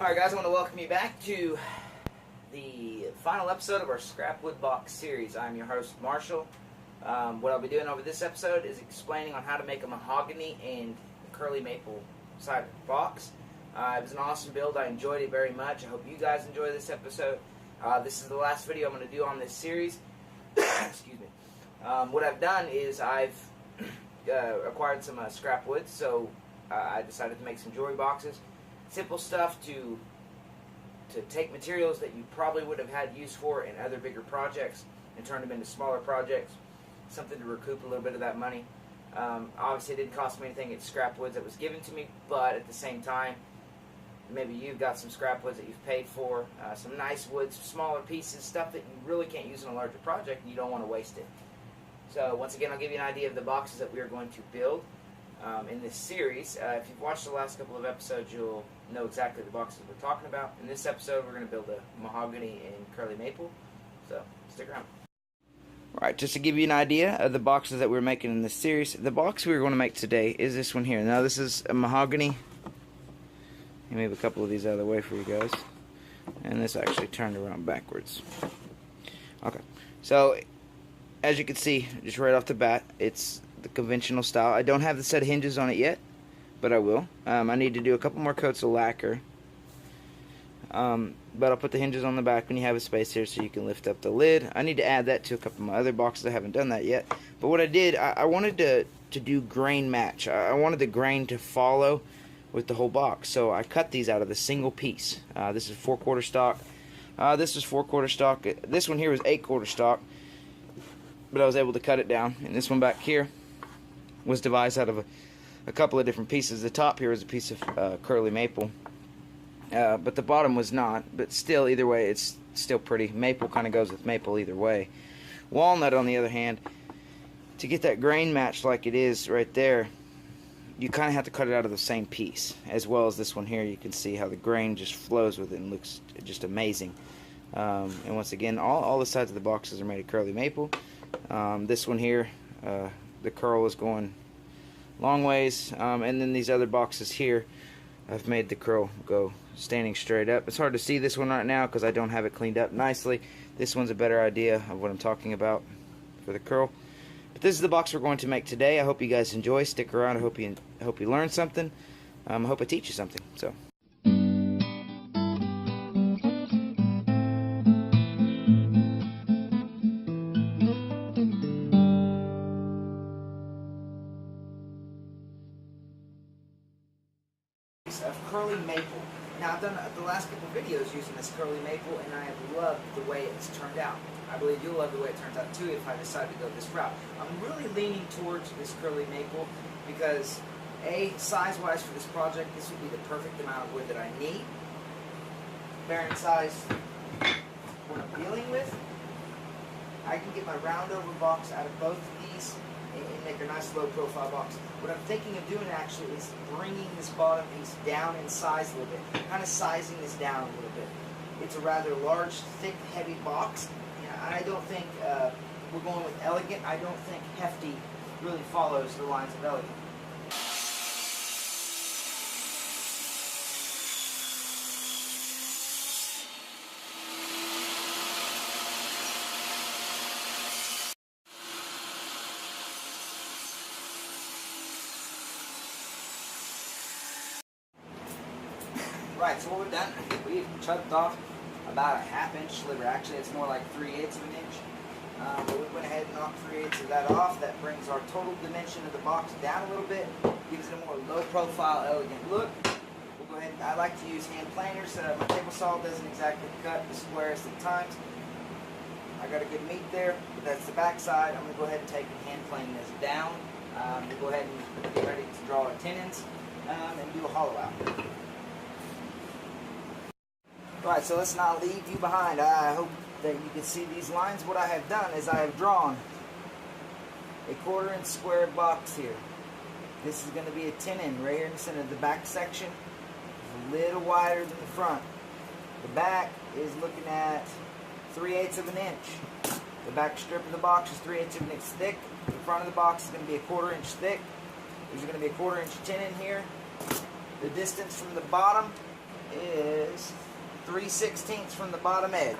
Alright guys, I want to welcome you back to the final episode of our scrap wood box series. I'm your host, Marshall. What I'll be doing over this episode is explaining on how to make a mahogany and curly maple sided box. It was an awesome build. I enjoyed it very much. I hope you guys enjoy this episode. This is the last video I'm going to do on this series. Excuse me. What I've done is I've acquired some scrap wood, so I decided to make some jewelry boxes. Simple stuff to take materials that you probably would have had use for in other bigger projects and turn them into smaller projects. Something to recoup a little bit of that money. Obviously, it didn't cost me anything. It's scrap woods that was given to me, but at the same time, maybe you've got some scrap woods that you've paid for, some nice woods, smaller pieces, stuff that you really can't use in a larger project, and you don't want to waste it. So once again, I'll give you an idea of the boxes that we are going to build in this series. If you've watched the last couple of episodes, you'll know exactly the boxes we're talking about. In this episode, we're going to build a mahogany and curly maple, so stick around. Alright, just to give you an idea of the boxes that we're making in this series, the box we're going to make today is this one here. Now this is a mahogany. Let me move a couple of these out of the way for you guys. And this actually turned around backwards. Okay, so as you can see, just right off the bat, it's the conventional style. I don't have the set of hinges on it yet, but I will. I need to do a couple more coats of lacquer. But I'll put the hinges on the back when you have a space here so you can lift up the lid. I need to add that to a couple of my other boxes. I haven't done that yet. But what I did, I wanted to do grain match. I wanted the grain to follow with the whole box. So I cut these out of the single piece. This is 4/4 stock. This is 4/4 stock. This one here was 8/4 stock. But I was able to cut it down. And this one back here was devised out of a couple of different pieces. The top here is a piece of curly maple. But the bottom was not. But still, either way, it's still pretty. Maple kind of goes with maple either way. Walnut, on the other hand, to get that grain matched like it is right there, you kind of have to cut it out of the same piece. As well as this one here, you can see how the grain just flows with it and looks just amazing. And once again, all the sides of the boxes are made of curly maple. This one here, the curl is going long ways. And then these other boxes here, I've made the curl go standing straight up. It's hard to see this one right now because I don't have it cleaned up nicely. This one's a better idea of what I'm talking about for the curl. But this is the box we're going to make today. I hope you guys enjoy. Stick around. I hope you learn something. I hope I teach you something. So. Of curly maple. Now I've done the last couple of videos using this curly maple, and I have loved the way it's turned out. I believe you'll love the way it turns out too if I decide to go this route. I'm really leaning towards this curly maple because size-wise for this project, this would be the perfect amount of wood that I need. Bearing size, what I'm dealing with, I can get my round over box out of both of these and make a nice low profile box. What I'm thinking of doing actually is bringing this bottom piece down in size a little bit, kind of sizing this down a little bit. It's a rather large, thick, heavy box. And I don't think we're going with elegant. I don't think hefty really follows the lines of elegant. Right, so what we've done, we've chucked off about a 1/2 inch sliver. Actually, it's more like 3/8 of an inch. But we went ahead and knocked 3/8 of that off. That brings our total dimension of the box down a little bit, gives it a more low-profile, elegant look. We'll go ahead. I like to use hand planers. My table saw doesn't exactly cut the squares at times. I got a good meat there, but that's the back side. I'm going to go ahead and take and hand plane this down. We'll go ahead and get ready to draw our tenons and do a hollow out. Alright, so let's not leave you behind. I hope that you can see these lines. What I have done is I have drawn a 1/4 inch square box here. This is going to be a tenon right here in the center. The back section is a little wider than the front. The back is looking at 3/8 of an inch. The back strip of the box is 3/8 of an inch thick. The front of the box is going to be a 1/4 inch thick. There's going to be a 1/4 inch tenon here. The distance from the bottom is 3/16 from the bottom edge.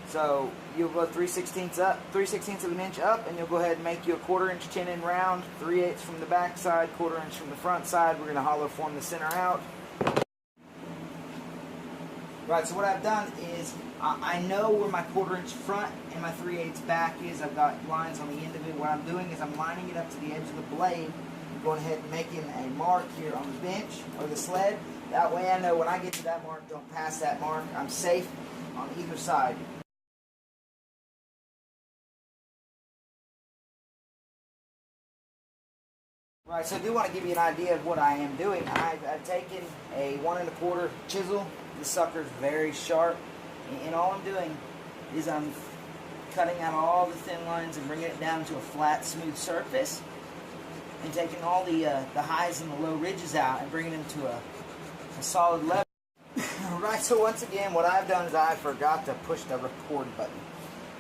So you'll go 3/16 up, 3/16 of an inch up, and you'll go ahead and make you a 1/4 inch tenon round, 3/8 from the back side, 1/4 inch from the front side. We're going to hollow form the center out. Right, so what I've done is I know where my 1/4 inch front and my 3/8 back is. I've got lines on the end of it. What I'm doing is I'm lining it up to the edge of the blade. I'm going ahead and making a mark here on the bench or the sled. That way I know when I get to that mark, don't pass that mark. I'm safe on either side. Right, so I do want to give you an idea of what I am doing. I've taken a 1 1/4 chisel. This sucker's very sharp, and all I'm doing is I'm cutting out all the thin lines and bringing it down to a flat, smooth surface, and taking all the highs and the low ridges out and bringing them to a solid level. Right, so once again, what I've done is I forgot to push the record button,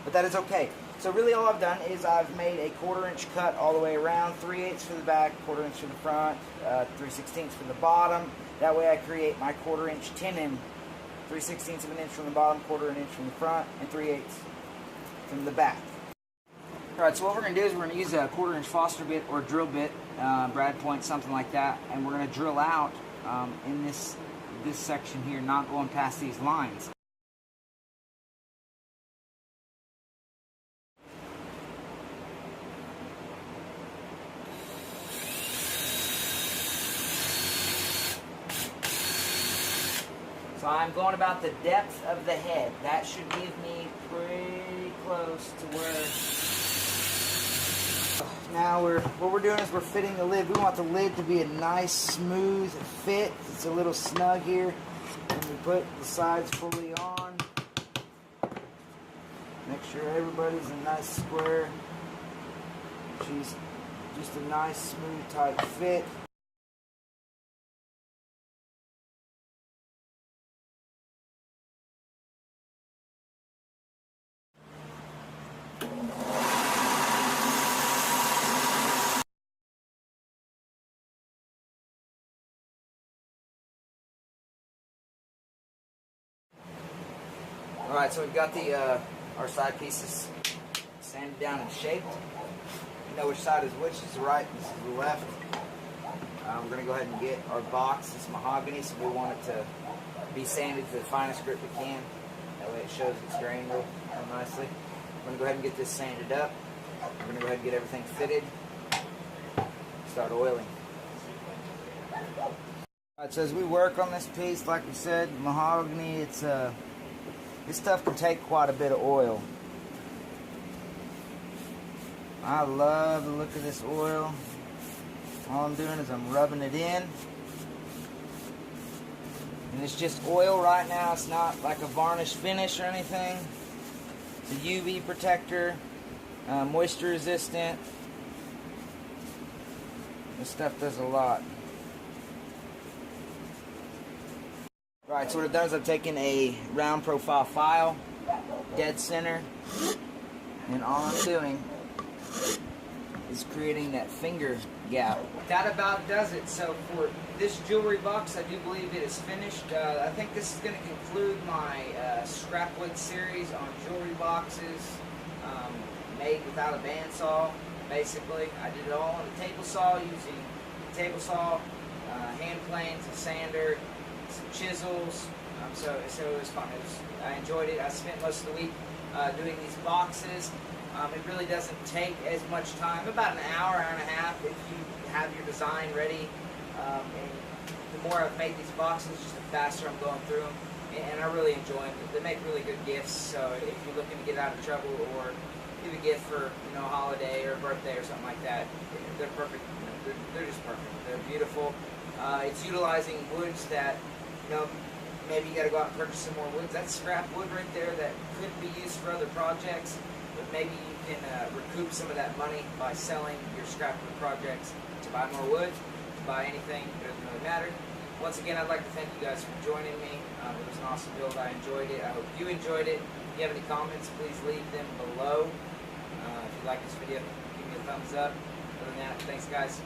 but that is okay. So really all I've done is I've made a 1/4 inch cut all the way around, 3/8 for the back, 1/4 inch for the front, 3/16 for the bottom. That way I create my 1/4 inch tenon, 3/16 of an inch from the bottom, 1/4 inch from the front, and 3/8 from the back. Alright, so what we're going to do is we're going to use a 1/4 inch Foster bit or drill bit, brad point, something like that, and we're going to drill out in this section here, not going past these lines. So I'm going about the depth of the head. That should give me pretty close to where... Now what we're doing is we're fitting the lid. We want the lid to be a nice, smooth fit. It's a little snug here. And we put the sides fully on. Make sure everybody's a nice square. She's just a nice, smooth, tight fit. Alright, so we've got our side pieces sanded down and shaped. You know which side is which. This is the right, this is the left. We're going to go ahead and get our box. It's mahogany, so we want it to be sanded to the finest grit we can. That way it shows its grain real nicely. We're going to go ahead and get this sanded up. We're going to go ahead and get everything fitted. Start oiling. Alright, so as we work on this piece, like we said, mahogany, this stuff can take quite a bit of oil. I love the look of this oil. All I'm doing is I'm rubbing it in. And it's just oil right now. It's not like a varnish finish or anything. It's a UV protector, moisture resistant. This stuff does a lot. Right, so what I've done is I've taken a round profile file, dead center, and all I'm doing is creating that finger gap. That about does it. So for this jewelry box, I do believe it is finished. I think this is going to conclude my scrap wood series on jewelry boxes made without a bandsaw. Basically, I did it all on a table saw using a table saw, hand planes, a sander, some chisels, so it was fun. I enjoyed it. I spent most of the week doing these boxes. It really doesn't take as much time, about an hour, hour and a half, if you have your design ready. And the more I've made these boxes, just the faster I'm going through them. And I really enjoy them. They make really good gifts, so if you're looking to get out of trouble or give a gift for a holiday or a birthday or something like that, they're perfect. They're just perfect. They're beautiful. It's utilizing woods that, maybe you got to go out and purchase some more woods. That's scrap wood right there that could be used for other projects, but maybe you can recoup some of that money by selling your scrap wood projects to buy more wood, to buy anything. It doesn't really matter. Once again, I'd like to thank you guys for joining me. It was an awesome build. I enjoyed it. I hope you enjoyed it. If you have any comments, please leave them below. If you like this video, give me a thumbs up. Other than that, thanks guys.